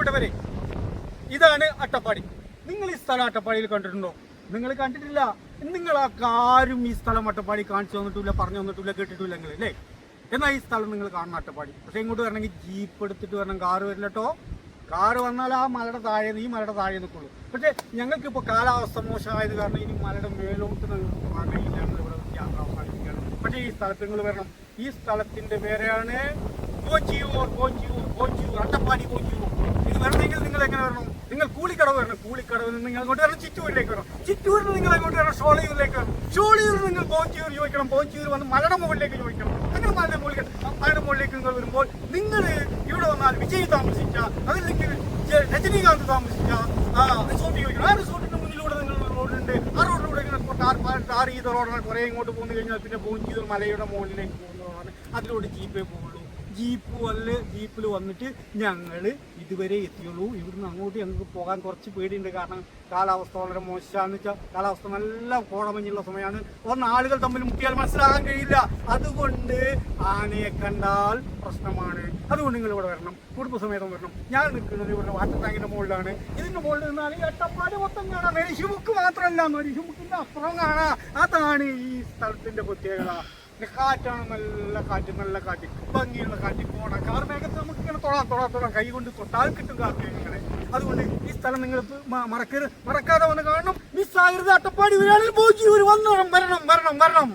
പ്രിയപ്പെട്ടവരെ, ഇതാണ് അട്ടപ്പാടി. നിങ്ങൾ ഈ സ്ഥലം അട്ടപ്പാടിയിൽ കണ്ടിട്ടുണ്ടോ? നിങ്ങൾ കണ്ടിട്ടില്ല. നിങ്ങൾ ആരും ഈ സ്ഥലം അട്ടപ്പാടി കാണിച്ചു തന്നിട്ടില്ല, പറഞ്ഞു തന്നിട്ടില്ല, കേട്ടിട്ടില്ല നിങ്ങൾ അല്ലേ? എന്നാൽ ഈ സ്ഥലം നിങ്ങൾ കാണണം അട്ടപ്പാടി. പക്ഷെ ഇങ്ങോട്ട് വരണമെങ്കിൽ ജീപ്പ് എടുത്തിട്ട് വരണം, കാറ് വരില്ല കേട്ടോ. കാറ് വന്നാൽ ആ മലയുടെ താഴെ ഈ മലയുടെ താഴെ നിൽക്കുള്ളൂ. പക്ഷേ ഞങ്ങൾക്കിപ്പോൾ കാലാവസ്ഥ മോശമായത് കാരണം ഇനി മലയുടെ മേലോട്ട് കഴിയില്ല, ഇവിടെ യാത്ര അവസാനിപ്പിക്കുകയാണ്. പക്ഷേ ഈ സ്ഥലത്ത് നിങ്ങൾ വരണം. ഈ സ്ഥലത്തിൻ്റെ പേരാണ് കോഞ്ചിയൂർ, അട്ടപ്പാടി കോഞ്ചിയൂർ. ഇത് വരണമെങ്കിൽ നിങ്ങൾ എങ്ങനെ വരണം? നിങ്ങൾ കൂളിക്കടവ് വരണം. കൂളിക്കടവിൽ നിന്ന് നിങ്ങൾ അങ്ങോട്ട് വരണം, ചിറ്റൂരിലേക്ക് വരണം. ചിറ്റൂരിൽ നിന്ന് നിങ്ങൾ അങ്ങോട്ട് വരണം, ഷോളയൂരിലേക്ക് വരണം. ഷോളയൂരിൽ നിങ്ങൾ പോഞ്ചിയൂർ ചോദിക്കണം. പോഞ്ചിയൂർ വന്ന് മലയുടെ മുകളിലേക്ക് ചോദിക്കണം. അങ്ങനെ മലയുടെ മുകളിലേക്ക് നിങ്ങൾ വരുമ്പോൾ നിങ്ങൾ ഇവിടെ വന്നാൽ വിജയ് താമസിച്ച, അതല്ലെങ്കിൽ രജനീകാന്ത് താമസിച്ച റിസോർട്ട് ചോദിക്കണം. ആ റിസോർട്ടിന്റെ മുന്നിലൂടെ നിങ്ങൾ റോഡുണ്ട്. ആ റോഡിലൂടെ ഇങ്ങനെ ടാർ ചെയ്ത റോഡാണ്. കുറേ ഇങ്ങോട്ട് പോന്നു കഴിഞ്ഞാൽ പിന്നെ പോഞ്ചിയൂർ മലയുടെ മുകളിലേക്ക് പോകുന്ന റോഡാണ്. അതിലൂടെ ജീപ്പേ പോകുള്ളൂ. ജീപ്പിൽ വന്നിട്ട് ഞങ്ങൾ ഇതുവരെ എത്തിയുള്ളൂ. ഇവിടുന്ന് അങ്ങോട്ട് ഞങ്ങൾക്ക് പോകാൻ കുറച്ച് പേടിയുണ്ട്. കാരണം കാലാവസ്ഥ വളരെ മോശമാണെന്ന് വെച്ചാൽ കാലാവസ്ഥ നല്ല കോടമഞ്ഞുള്ള സമയമാണ്. ആളുകൾ തമ്മിൽ മുട്ടിയാൽ മനസ്സിലാകാൻ കഴിയില്ല. അതുകൊണ്ട് ആനയെ കണ്ടാൽ പ്രശ്നമാണ്. അതുകൊണ്ട് നിങ്ങൾ ഇവിടെ വരണം, കുടുംബസമേതം വരണം. ഞാൻ നിൽക്കുന്നത് ഇവിടെ വാട്ടർ ടാങ്കിന്റെ മുകളിലാണ്. ഇതിന്റെ മുകളിൽ നിന്നാൽ ഈ അട്ടപ്പാടി മൊത്തം കാണാം. നെരിശുമുക്ക് മാത്രമല്ല, നെരിശുമുക്കിന്റെ അപ്പുറം കാണാം. അതാണ് ഈ സ്ഥലത്തിന്റെ പ്രത്യേകത. കാറ്റാണ്, നല്ല കാറ്റ്, ഭംഗിയുള്ള കാറ്റ്. കാർ മേഘത്ത് നമുക്ക് ഇങ്ങനെ തൊടാൻ കൈ കൊണ്ട് തൊട്ടാൽ കിട്ടും കാർ മേഘങ്ങളെ. അതുകൊണ്ട് ഈ സ്ഥലം നിങ്ങൾ മറക്കാതെ വന്ന് കാണണം. മിസ്സാകരുത്. അട്ടപ്പാടി വരാണെങ്കിൽ പോഞ്ചിയൂർ വരണം.